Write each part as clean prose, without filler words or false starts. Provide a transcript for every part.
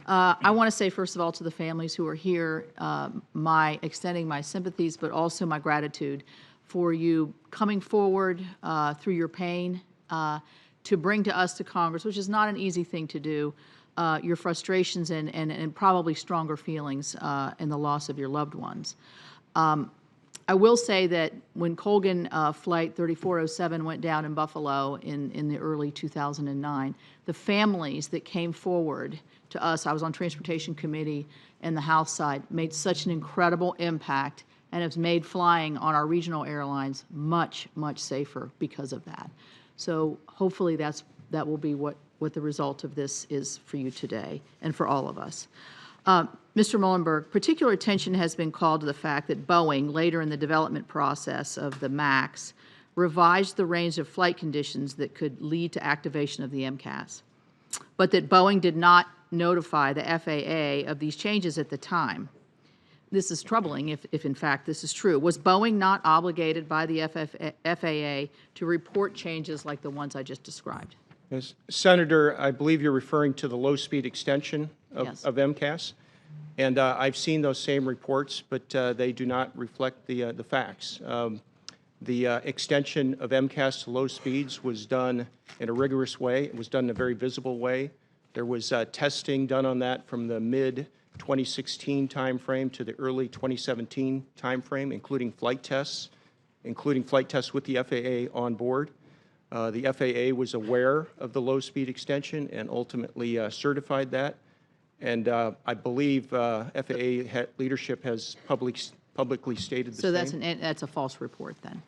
I want to say, first of all, to the families who are here, extending my sympathies, but also my gratitude for you coming forward through your pain to bring to us, to Congress, which is not an easy thing to do, your frustrations and probably stronger feelings in the loss of your loved ones. I will say that when Colgan Flight 3407 went down in Buffalo in the early 2009, the families that came forward to us, I was on Transportation Committee and the House side, made such an incredible impact and has made flying on our regional airlines much, much safer because of that. So hopefully that will be what the result of this is for you today and for all of us. Mr. Muhlenberg, particular attention has been called to the fact that Boeing, later in the development process of the MAX, revised the range of flight conditions that could lead to activation of the MCAS, but that Boeing did not notify the FAA of these changes at the time. This is troubling if in fact this is true. Was Boeing not obligated by the FAA to report changes like the ones I just described? Yes. Senator, I believe you're referring to the low-speed extension of, Yes. of MCAS, and I've seen those same reports, but they do not reflect the facts. The extension of MCAS to low speeds was done in a rigorous way. It was done in a very visible way. There was testing done on that from the mid-2016 timeframe to the early 2017 timeframe, including flight tests with the FAA on board. The FAA was aware of the low-speed extension and ultimately certified that. And I believe FAA leadership has publicly stated the same. So that's a false report then?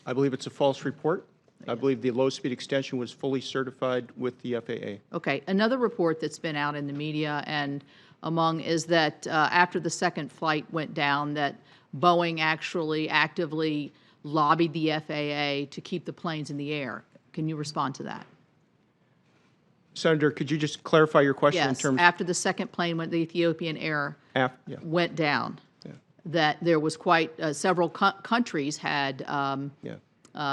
I believe it's a false report. I believe the low-speed extension was fully certified with the FAA. Okay. Another report that's been out in the media and among is that after the second flight went down, that Boeing actually actively lobbied the FAA to keep the planes in the air. Can you respond to that? Senator, could you just clarify your question in terms? Yes. After the second plane went, the Ethiopian Air went down, that there was quite several countries had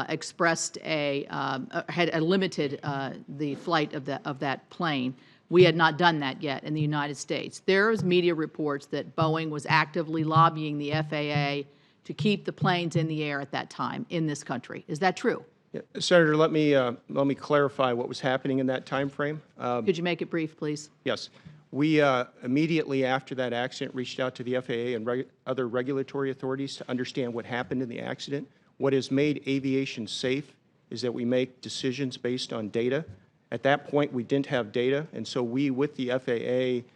expressed had limited the flight of that plane. We had not done that yet in the United States. There's media reports that Boeing was actively lobbying the FAA to keep the planes in the air at that time in this country. Is that true? Yeah. Senator, let me clarify what was happening in that time frame. Could you make it brief, please? Yes. We immediately after that accident reached out to the FAA and other regulatory authorities to understand what happened in the accident. What has made aviation safe is that we make decisions based on data. At that point, we didn't have data, and so we, with the FAA,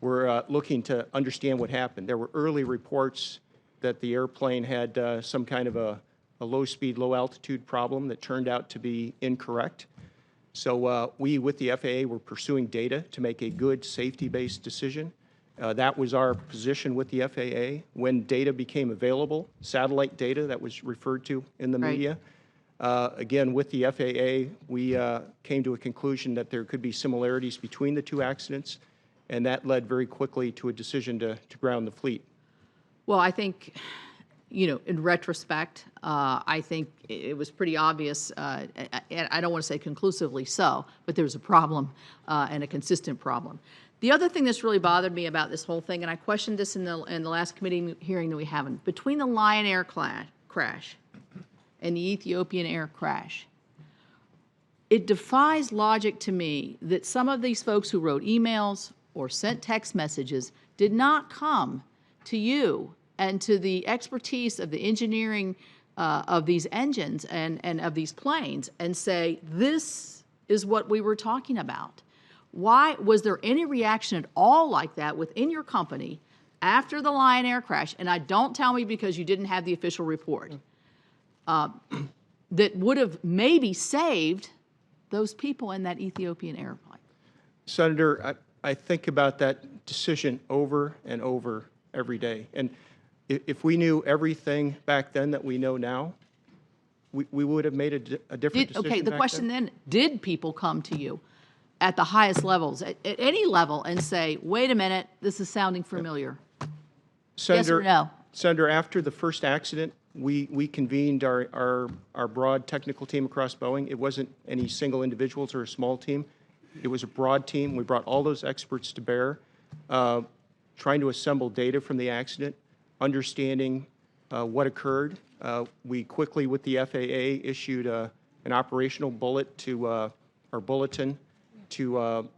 were looking to understand what happened. There were early reports that the airplane had some kind of a low-speed, low-altitude problem that turned out to be incorrect. So we, with the FAA, were pursuing data to make a good safety-based decision. That was our position with the FAA. When data became available, satellite data that was referred to in the media, again, with the FAA, we came to a conclusion that there could be similarities between the two accidents, and that led very quickly to a decision to ground the fleet. Well, I think, you know, in retrospect, I think it was pretty obvious, and I don't want to say conclusively so, but there was a problem and a consistent problem. The other thing that's really bothered me about this whole thing, and I questioned this in the last committee hearing that we haven't, between the Lion Air crash and the Ethiopian Air crash, it defies logic to me that some of these folks who wrote emails or sent text messages did not come to you and to the expertise of the engineering of these engines and of these planes and say, this is what we were talking about. Why was there any reaction at all like that within your company after the Lion Air crash? And don't tell me because you didn't have the official report that would have maybe saved those people in that Ethiopian airplane. Senator, I think about that decision over and over every day. And if we knew everything back then that we know now, we would have made a different decision. Okay, the question then, did people come to you at the highest levels, at any level, and say, wait a minute, this is sounding familiar? Senator, yes or no? Senator, after the first accident, we convened our broad technical team across Boeing. It wasn't any single individuals or a small team. It was a broad team. We brought all those experts to bear. trying to assemble data from the accident, understanding what occurred. We quickly, with the FAA, issued an operational our bulletin to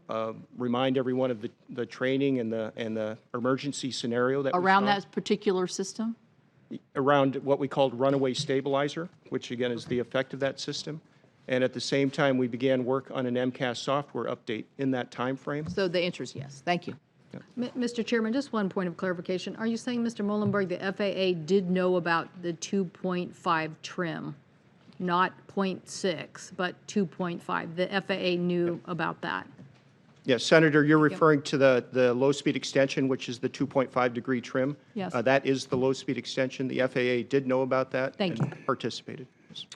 remind everyone of the training and the emergency scenario that we Around saw. that particular system? Around what we called runaway stabilizer, which again is the effect of that system. And at the same time, we began work on an MCAS software update in that time frame. So the answer is yes. Thank you. Mr. Chairman, just one point of clarification. Are you saying, Mr. Molenberg, the FAA did know about the 2.5 trim, not 0.6, but 2.5? The FAA knew about that? Yes, Senator, you're referring to the low-speed extension, which is the 2.5-degree trim. Yes. That is the low-speed extension. The FAA did know about that. Thank you. And participated.